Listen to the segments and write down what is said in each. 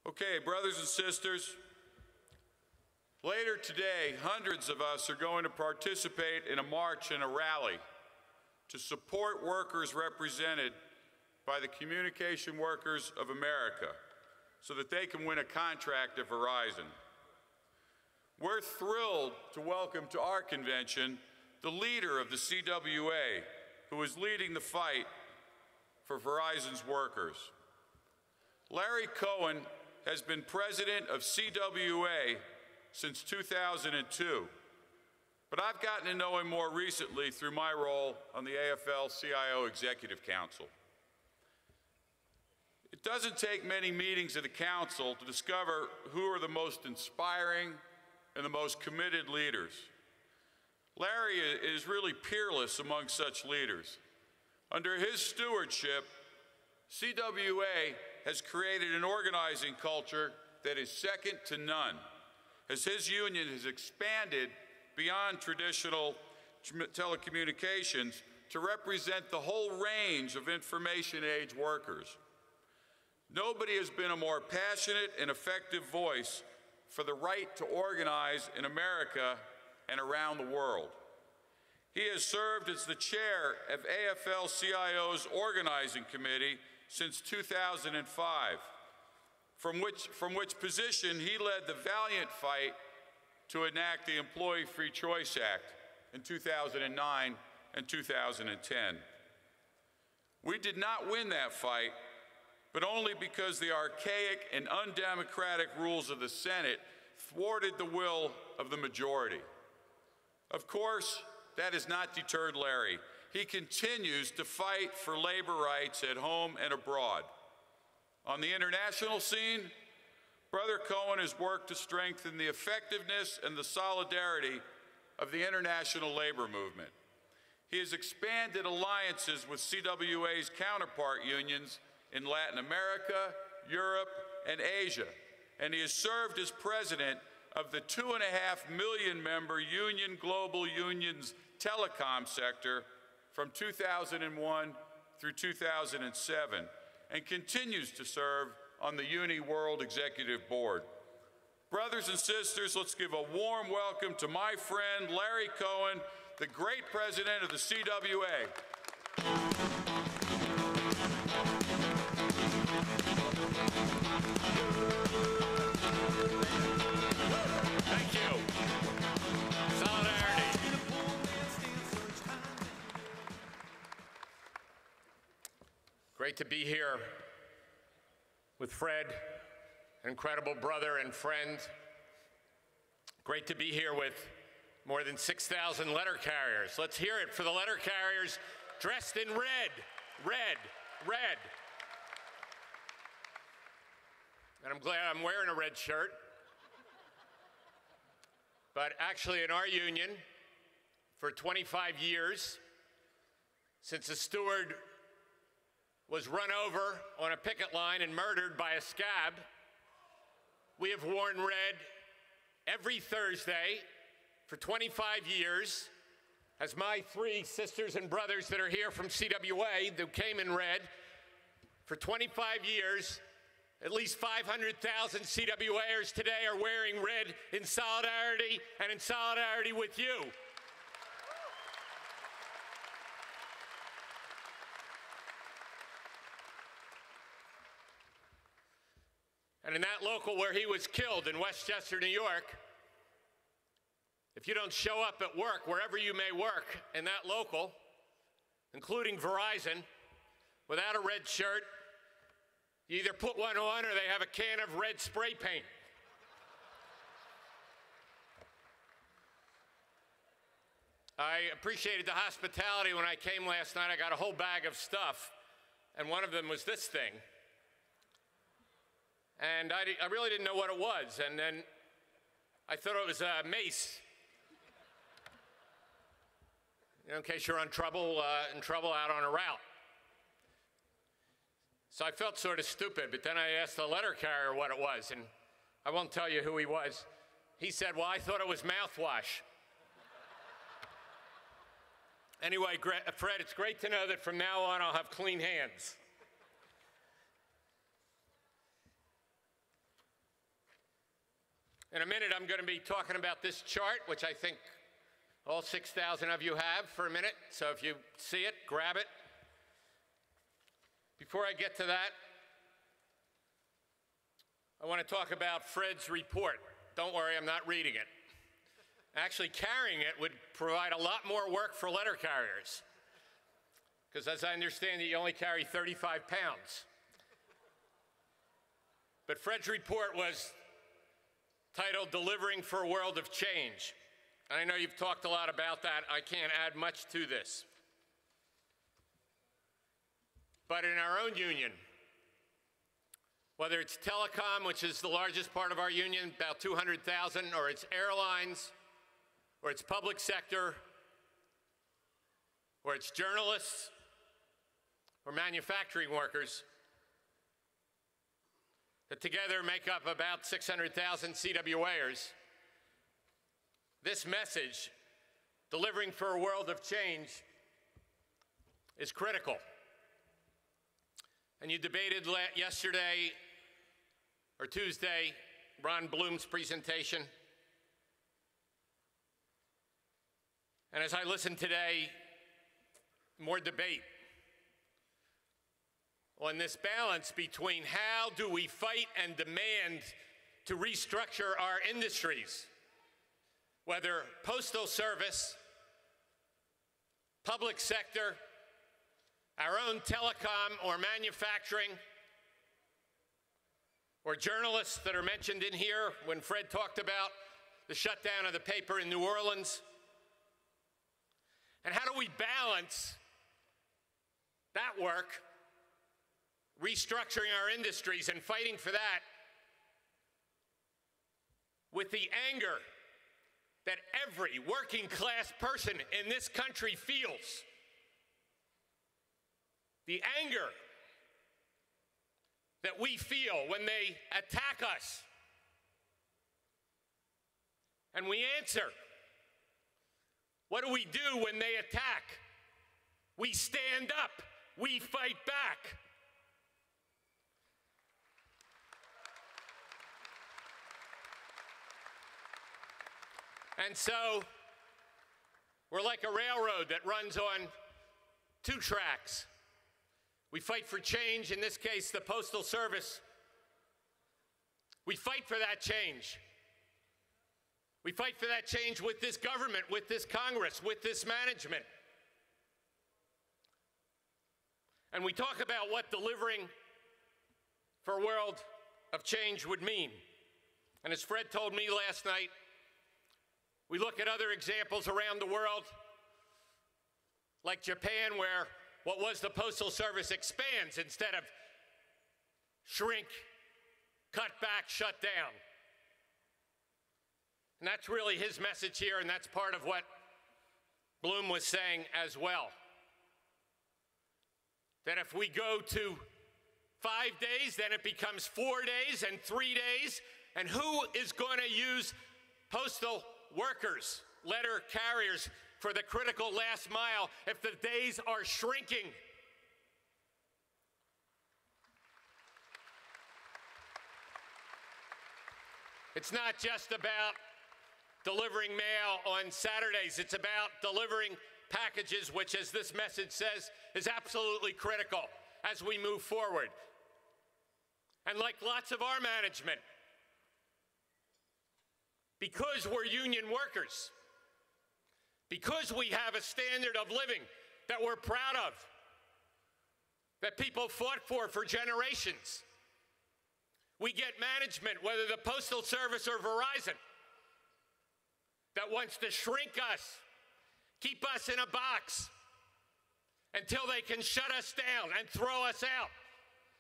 Okay, brothers and sisters, later today, hundreds of us are going to participate in a march and a rally to support workers represented by the Communication Workers of America so that they can win a contract at Verizon. We're thrilled to welcome to our convention the leader of the CWA, who is leading the fight for Verizon's workers. Larry Cohen has been president of CWA since 2002, but I've gotten to know him more recently through my role on the AFL-CIO Executive Council. It doesn't take many meetings of the council to discover who are the most inspiring and the most committed leaders. Larry is really peerless among such leaders. Under his stewardship, CWA has created an organizing culture that is second to none, as his union has expanded beyond traditional telecommunications to represent the whole range of information age workers. Nobody has been a more passionate and effective voice for the right to organize in America and around the world. He has served as the chair of AFL-CIO's organizing committee since 2005, from which position he led the valiant fight to enact the Employee Free Choice Act in 2009 and 2010. We did not win that fight, but only because the archaic and undemocratic rules of the Senate thwarted the will of the majority. Of course, that has not deterred Larry. He continues to fight for labor rights at home and abroad. On the international scene, Brother Cohen has worked to strengthen the effectiveness and the solidarity of the international labor movement. He has expanded alliances with CWA's counterpart unions in Latin America, Europe, and Asia, and he has served as president of the 2.5 million member Union Global Union's telecom sector from 2001 through 2007, and continues to serve on the Uni World Executive Board. Brothers and sisters, let's give a warm welcome to my friend Larry Cohen, the great president of the CWA. Thank you. Solidarity. Great to be here with Fred, incredible brother and friend. Great to be here with more than 6,000 letter carriers. Let's hear it for the letter carriers dressed in red, red, red. And I'm glad I'm wearing a red shirt. But actually in our union, for 25 years, since a steward was run over on a picket line and murdered by a scab, we have worn red every Thursday for 25 years, as my 3 sisters and brothers that are here from CWA that came in red. For 25 years, at least 500,000 CWAers today are wearing red in solidarity and in solidarity with you. And in that local where he was killed in Westchester, New York, if you don't show up at work, wherever you may work in that local, including Verizon, without a red shirt, you either put one on or they have a can of red spray paint. I appreciated the hospitality when I came last night. I got a whole bag of stuff, and one of them was this thing. And I really didn't know what it was, and then I thought it was a mace. You know, in case you're in trouble out on a route. So I felt sort of stupid, but then I asked the letter carrier what it was, and I won't tell you who he was. He said, well, I thought it was mouthwash. Anyway, Fred, it's great to know that from now on I'll have clean hands. In a minute, I'm going to be talking about this chart, which I think all 6,000 of you have for a minute. So if you see it, grab it. Before I get to that, I want to talk about Fred's report. Don't worry, I'm not reading it. Actually, carrying it would provide a lot more work for letter carriers, because as I understand it, you only carry 35 pounds. But Fred's report was titled Delivering for a World of Change. And I know you've talked a lot about that. I can't add much to this. But in our own union, whether it's telecom, which is the largest part of our union, about 200,000, or it's airlines, or it's public sector, or it's journalists, or manufacturing workers, that together make up about 600,000 CWAers, this message, delivering for a world of change, is critical. And you debated yesterday or Tuesday, Ron Bloom's presentation. And as I listened today, more debate on this balance between how do we fight and demand to restructure our industries, whether postal service, public sector, our own telecom or manufacturing, or journalists that are mentioned in here when Fred talked about the shutdown of the paper in New Orleans. And how do we balance that work, restructuring our industries and fighting for that, with the anger that every working class person in this country feels? The anger that we feel when they attack us. And we answer. What do we do when they attack? We stand up. We fight back. And so, we're like a railroad that runs on 2 tracks. We fight for change, in this case, the Postal Service. We fight for that change. We fight for that change with this government, with this Congress, with this management. And we talk about what delivering for a world of change would mean. And as Fred told me last night, we look at other examples around the world, like Japan, where what was the Postal Service expands instead of shrink, cut back, shut down. And that's really his message here, and that's part of what Bloom was saying as well. That if we go to 5 days, then it becomes 4 days and 3 days. And who is going to use postal workers, letter carriers, for the critical last mile if the days are shrinking? It's not just about delivering mail on Saturdays. It's about delivering packages, which, as this message says, is absolutely critical as we move forward. And like lots of our management, because we're union workers, because we have a standard of living that we're proud of, that people fought for generations, we get management, whether the Postal Service or Verizon, that wants to shrink us, keep us in a box until they can shut us down and throw us out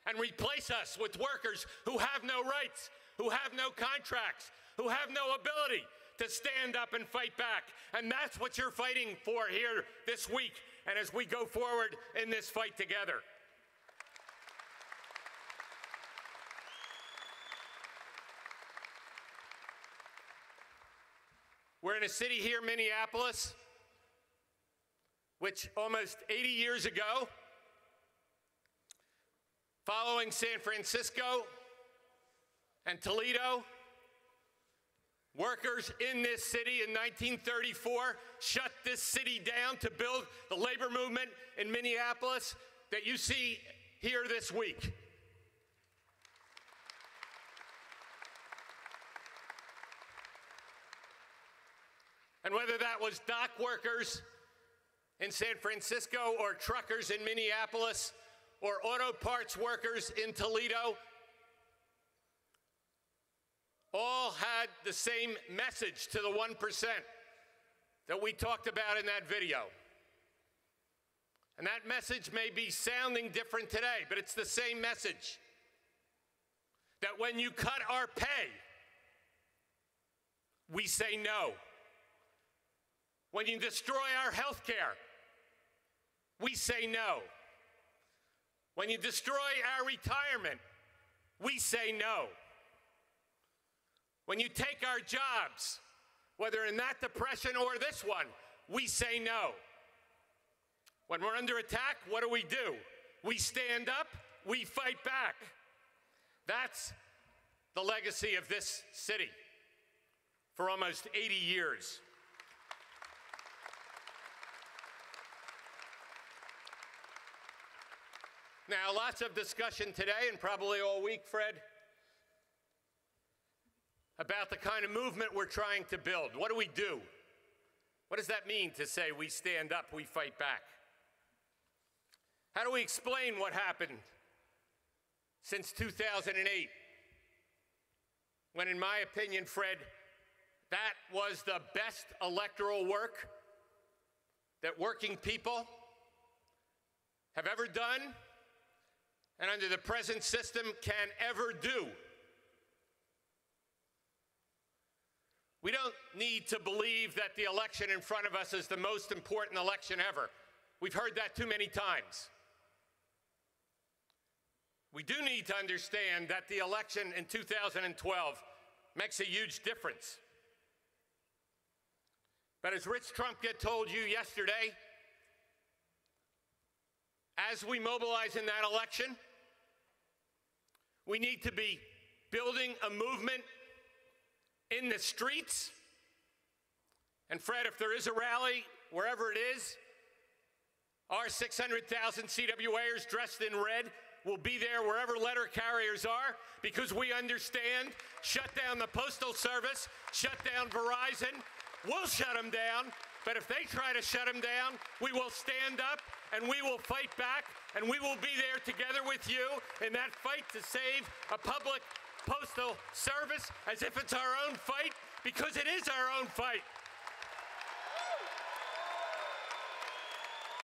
and replace us with workers who have no rights, who have no contracts, who have no ability to stand up and fight back. And that's what you're fighting for here this week and as we go forward in this fight together. We're in a city here, Minneapolis, which almost 80 years ago, following San Francisco and Toledo, Workers in this city in 1934 shut this city down to build the labor movement in Minneapolis that you see here this week. And whether that was dock workers in San Francisco or truckers in Minneapolis or auto parts workers in Toledo, all had the same message to the 1% that we talked about in that video. And that message may be sounding different today, but it's the same message. That when you cut our pay, we say no. When you destroy our health care, we say no. When you destroy our retirement, we say no. When you take our jobs, whether in that depression or this one, we say no. When we're under attack, what do? We stand up, we fight back. That's the legacy of this city for almost 80 years. Now, lots of discussion today, and probably all week, Fred, about the kind of movement we're trying to build. What do? What does that mean to say we stand up, we fight back? How do we explain what happened since 2008? When, in my opinion, Fred, that was the best electoral work that working people have ever done and under the present system can ever do. We don't need to believe that the election in front of us is the most important election ever. We've heard that too many times. We do need to understand that the election in 2012 makes a huge difference. But as Rich Trumpet told you yesterday, as we mobilize in that election, we need to be building a movement in the streets. And Fred, if there is a rally, wherever it is, our 600,000 CWAers dressed in red will be there wherever letter carriers are, because we understand, shut down the Postal Service, shut down Verizon, we'll shut them down, but if they try to shut them down, we will stand up and we will fight back, and we will be there together with you in that fight to save a public postal service as if it's our own fight, because it is our own fight.